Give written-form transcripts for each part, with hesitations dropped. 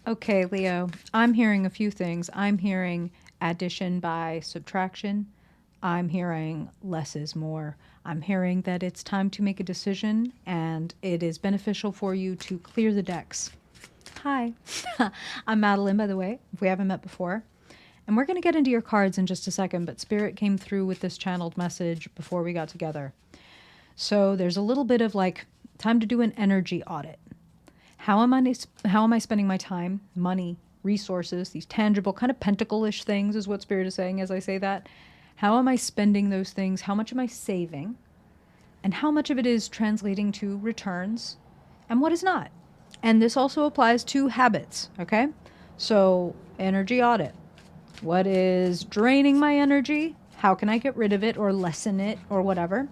Okay, Leo, I'm hearing a few things. I'm hearing addition by subtraction. I'm hearing less is more. I'm hearing that it's time to make a decision and it is beneficial for you to clear the decks. Hi, I'm Madeline, by the way, if we haven't met before. And we're going to get into your cards in just a second, but Spirit came through with this channeled message before we got together. So there's a little bit of like time to do an energy audit. How am I spending my time, money, resources, these tangible kind of pentacle-ish things is what Spirit is saying as I say that. How am I spending those things? How much am I saving? And how much of it is translating to returns and what is not? And this also applies to habits, okay? So, energy audit. What is draining my energy? How can I get rid of it or lessen it or whatever?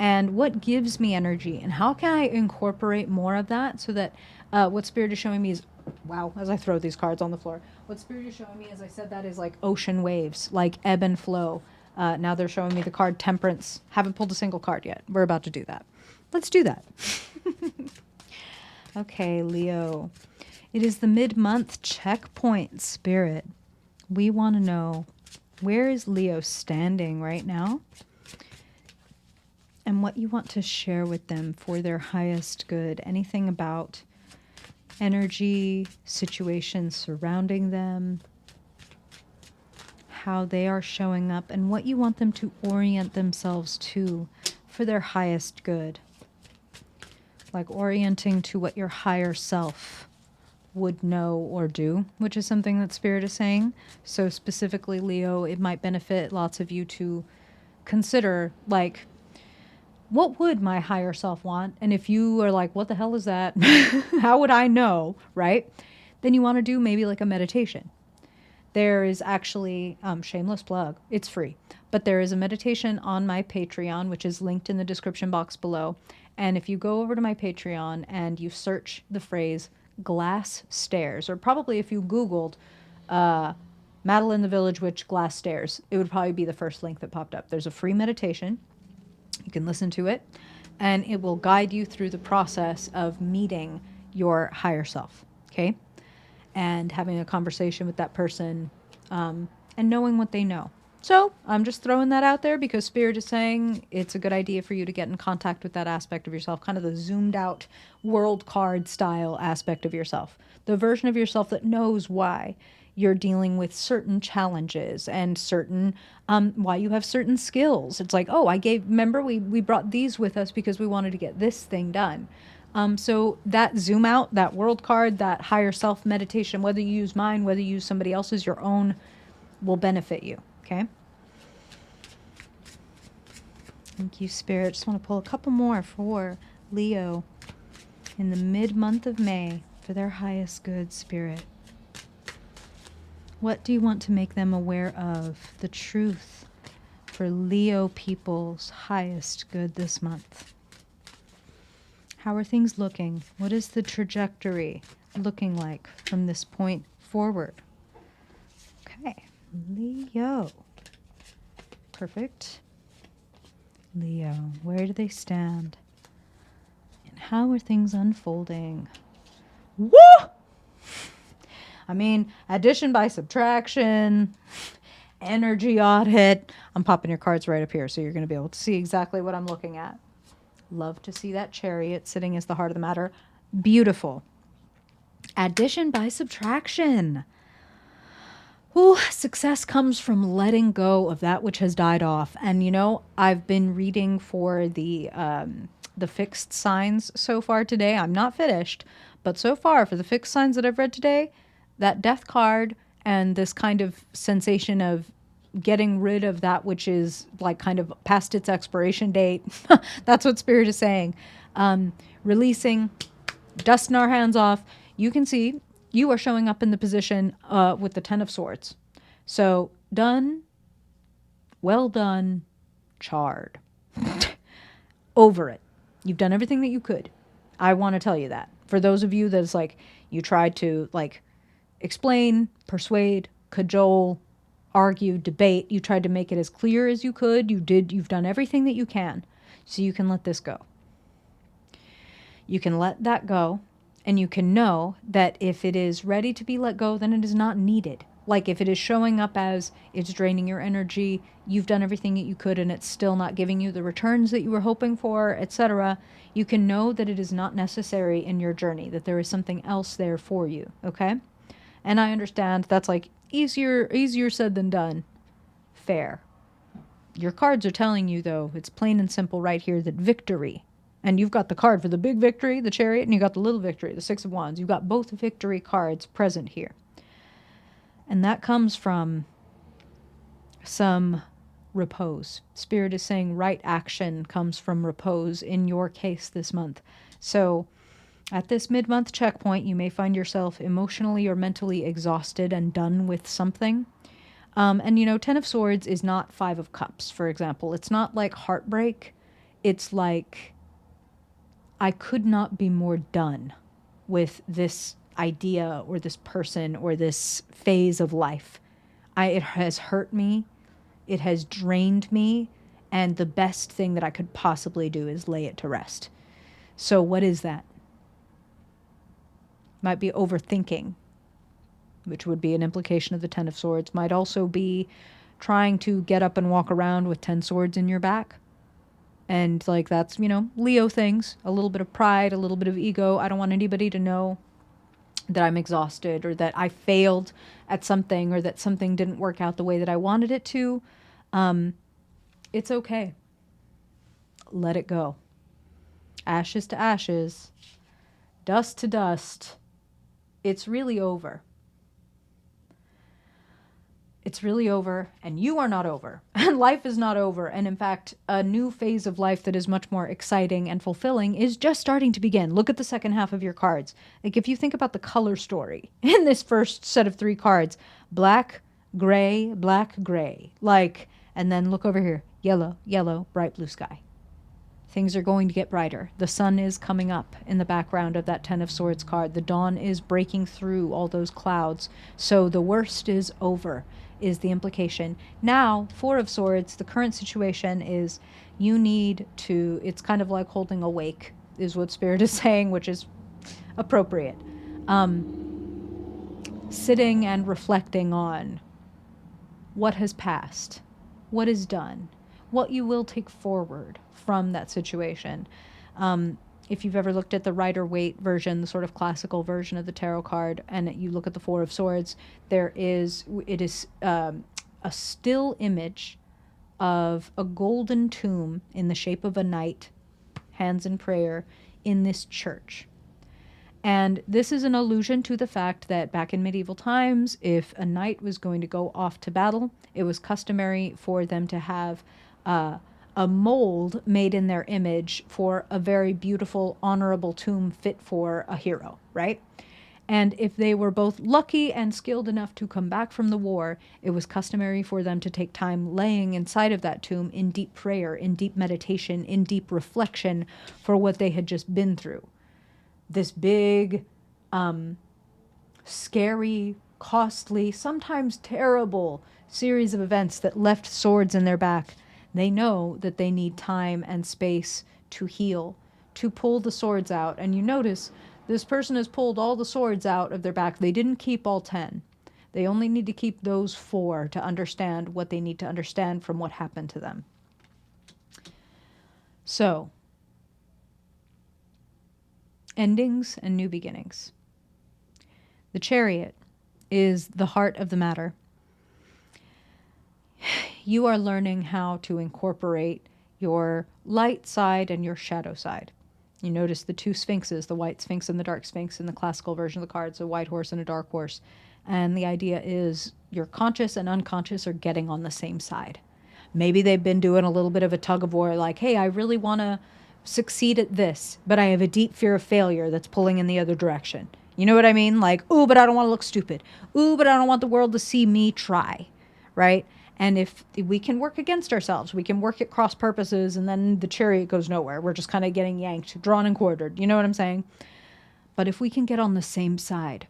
And what gives me energy? And how can I incorporate more of that so that what Spirit is showing me is, wow, as I throw these cards on the floor, what Spirit is showing me, as I said, that is like ocean waves, like ebb and flow. Now they're showing me the card Temperance. Haven't pulled a single card yet. We're about to do that. Let's do that. Okay, Leo. It is the mid-month checkpoint, Spirit. We want to know, where is Leo standing right now? And what you want to share with them for their highest good. Anything about energy, situations surrounding them, how they are showing up, and what you want them to orient themselves to for their highest good. Like orienting to what your higher self would know or do, which is something that Spirit is saying. So specifically, Leo, it might benefit lots of you to consider, like, what would my higher self want? And if you are like, what the hell is that? How would I know? Right? Then you want to do maybe like a meditation. There is actually, shameless plug, it's free, but there is a meditation on my Patreon, which is linked in the description box below. And if you go over to my Patreon and you search the phrase glass stairs, or probably if you Googled Madeline the Village Witch glass stairs, it would probably be the first link that popped up. There's a free meditation. You can listen to it, and it will guide you through the process of meeting your higher self, okay? And having a conversation with that person, and knowing what they know. So I'm just throwing that out there because Spirit is saying it's a good idea for you to get in contact with that aspect of yourself, kind of the zoomed out world card style aspect of yourself, the version of yourself that knows why you're dealing with certain challenges and certain why you have certain skills. It's like, oh, remember we brought these with us because we wanted to get this thing done. So that zoom out, that world card, that higher self meditation, whether you use mine, whether you use somebody else's, your own, will benefit you. Okay. Thank you, Spirit. Just want to pull a couple more for Leo in the mid-month of May for their highest good, Spirit. What do you want to make them aware of? The truth for Leo people's highest good this month. How are things looking? What is the trajectory looking like from this point forward? Okay, Leo. Perfect. Leo, where do they stand? And how are things unfolding? Woo! I mean, addition by subtraction, energy audit. I'm popping your cards right up here so you're going to be able to see exactly what I'm looking at. Love to see that chariot sitting as the heart of the matter. Beautiful. Addition by subtraction. Ooh, success comes from letting go of that which has died off. And you know, I've been reading for the fixed signs so far today. I'm not finished, but so far for the fixed signs that I've read today, that death card and this kind of sensation of getting rid of that which is like kind of past its expiration date. That's what Spirit is saying. Releasing, dusting our hands off. You can see you are showing up in the position with the Ten of Swords. So done, well done, charred. Over it. You've done everything that you could. I want to tell you that. For those of you that it's like you tried to like explain, persuade, cajole, argue, debate, you tried to make it as clear as you could. You've done everything that you can. So you can let this go. You can let that go And you can know that if it is ready to be let go, then it is not needed. Like if it is showing up as it's draining your energy, you've done everything that you could and it's still not giving you the returns that you were hoping for, etc., you can know that it is not necessary in your journey, that there is something else there for you, okay? And I understand that's like easier said than done. Fair. Your cards are telling you, though, it's plain and simple right here, that victory, and you've got the card for the big victory, the Chariot, and you got the little victory, the Six of Wands. You've got both victory cards present here. And that comes from some repose. Spirit is saying right action comes from repose in your case this month. So at this mid-month checkpoint, you may find yourself emotionally or mentally exhausted and done with something. And, you know, Ten of Swords is not Five of Cups, for example. It's not like heartbreak. It's like, I could not be more done with this idea or this person or this phase of life. It has hurt me. It has drained me. And the best thing that I could possibly do is lay it to rest. So what is that? Might be overthinking, which would be an implication of the Ten of Swords. Might also be trying to get up and walk around with 10 swords in your back. And like that's, you know, Leo things, a little bit of pride, a little bit of ego. I don't want anybody to know that I'm exhausted or that I failed at something or that something didn't work out the way that I wanted it to. It's okay. Let it go. Ashes to ashes, dust to dust. It's really over. It's really over, and you are not over, and life is not over. And in fact, a new phase of life that is much more exciting and fulfilling is just starting to begin. Look at the second half of your cards. Like if you think about the color story in this first set of 3 cards, black, gray, like, and then look over here, yellow, yellow, bright blue sky. Things are going to get brighter. The sun is coming up in the background of that Ten of Swords card. The dawn is breaking through all those clouds. So the worst is over, is the implication. Now, Four of Swords, the current situation is you need to, it's kind of like holding a wake, is what Spirit is saying, which is appropriate. Sitting and reflecting on what has passed, what is done, what you will take forward from that situation. If you've ever looked at the Rider-Waite version, the sort of classical version of the tarot card, and you look at the Four of Swords, it is a still image of a golden tomb in the shape of a knight, hands in prayer, in this church. And this is an allusion to the fact that back in medieval times, if a knight was going to go off to battle, it was customary for them to have a mold made in their image for a very beautiful, honorable tomb fit for a hero, right? And if they were both lucky and skilled enough to come back from the war, it was customary for them to take time laying inside of that tomb in deep prayer, in deep meditation, in deep reflection for what they had just been through. This big, scary, costly, sometimes terrible series of events that left swords in their back. They know that they need time and space to heal, to pull the swords out. And you notice this person has pulled all the swords out of their back. They didn't keep all 10. They only need to keep those 4 to understand what they need to understand from what happened to them. So, endings and new beginnings. The Chariot is the heart of the matter. You are learning how to incorporate your light side and your shadow side. You notice the 2 sphinxes, the white sphinx and the dark sphinx in the classical version of the cards, a white horse and a dark horse. And the idea is your conscious and unconscious are getting on the same side. Maybe they've been doing a little bit of a tug of war, like, hey, I really want to succeed at this, but I have a deep fear of failure that's pulling in the other direction. You know what I mean? Like, ooh, but I don't want to look stupid. Ooh, but I don't want the world to see me try, right? And if we can work against ourselves, we can work at cross purposes, and then the chariot goes nowhere. We're just kind of getting yanked, drawn and quartered. You know what I'm saying? But if we can get on the same side,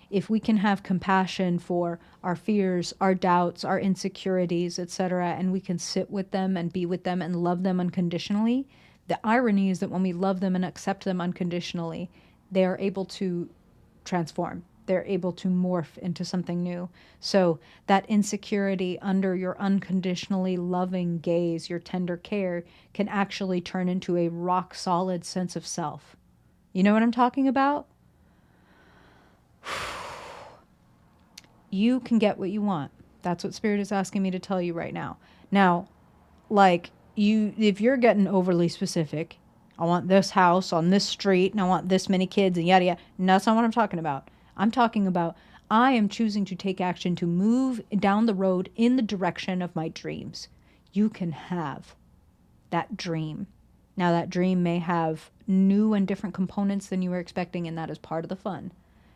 if we can have compassion for our fears, our doubts, our insecurities, etc., and we can sit with them and be with them and love them unconditionally, the irony is that when we love them and accept them unconditionally, they are able to transform. They're able to morph into something new. So that insecurity under your unconditionally loving gaze, your tender care, can actually turn into a rock solid sense of self. You know what I'm talking about? You can get what you want. That's what Spirit is asking me to tell you right now. Now, like, if you're getting overly specific, I want this house on this street and I want this many kids and yada yada. And that's not what I'm talking about. I'm talking about I am choosing to take action to move down the road in the direction of my dreams. You can have that dream. Now, that dream may have new and different components than you were expecting, and that is part of the fun.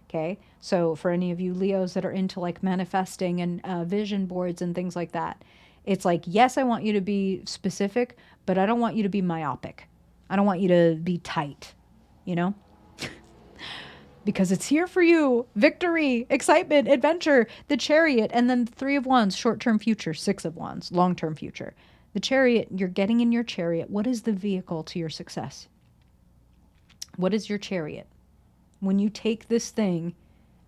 Okay, so for any of you Leos that are into like manifesting and vision boards and things like that, it's like, yes, I want you to be specific, but I don't want you to be myopic. I don't want you to be tight, you know? Because it's here for you. Victory, excitement, adventure, the Chariot, and then the Three of Wands, short-term future, Six of Wands, long-term future. The Chariot, you're getting in your chariot. What is the vehicle to your success? What is your chariot? When you take this thing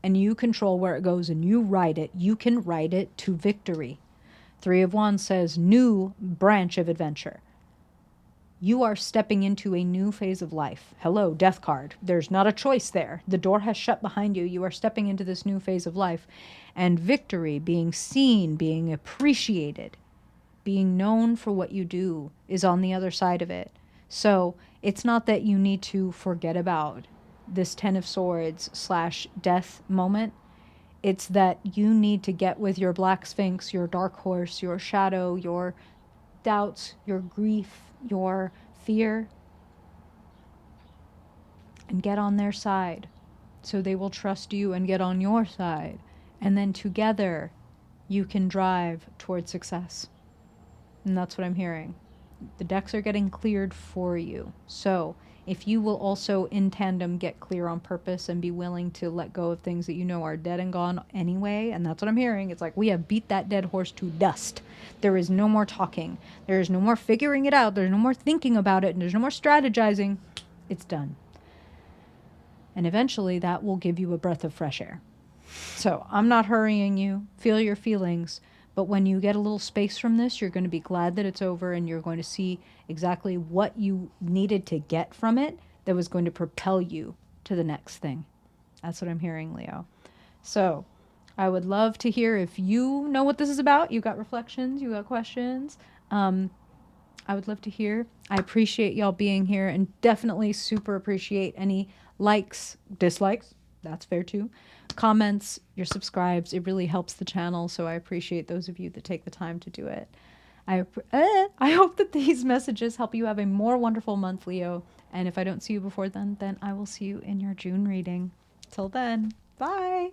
and you control where it goes and you ride it, you can ride it to victory. Three of Wands says new branch of adventure. You are stepping into a new phase of life. Hello, death card. There's not a choice there. The door has shut behind you. You are stepping into this new phase of life. And victory, being seen, being appreciated, being known for what you do is on the other side of it. So it's not that you need to forget about this Ten of Swords / death moment. It's that you need to get with your Black Sphinx, your Dark Horse, your shadow, your doubts, your grief, your fear, and get on their side so they will trust you and get on your side. And then together you can drive towards success. And that's what I'm hearing. The decks are getting cleared for you. So if you will also in tandem get clear on purpose and be willing to let go of things that you know are dead and gone anyway, and that's what I'm hearing. It's like we have beat that dead horse to dust. There is no more talking. There is no more figuring it out. There's no more thinking about it. And there's no more strategizing. It's done. And eventually that will give you a breath of fresh air. So I'm not hurrying you. Feel your feelings. But when you get a little space from this, you're going to be glad that it's over and you're going to see exactly what you needed to get from it that was going to propel you to the next thing. That's what I'm hearing, Leo. So I would love to hear if you know what this is about. You got reflections, you got questions. I would love to hear. I appreciate y'all being here and definitely super appreciate any likes, dislikes. That's fair too. Comments, your subscribes. It really helps the channel. So I appreciate those of you that take the time to do it. I hope that these messages help you have a more wonderful month, Leo. And if I don't see you before then I will see you in your June reading. Till then, bye.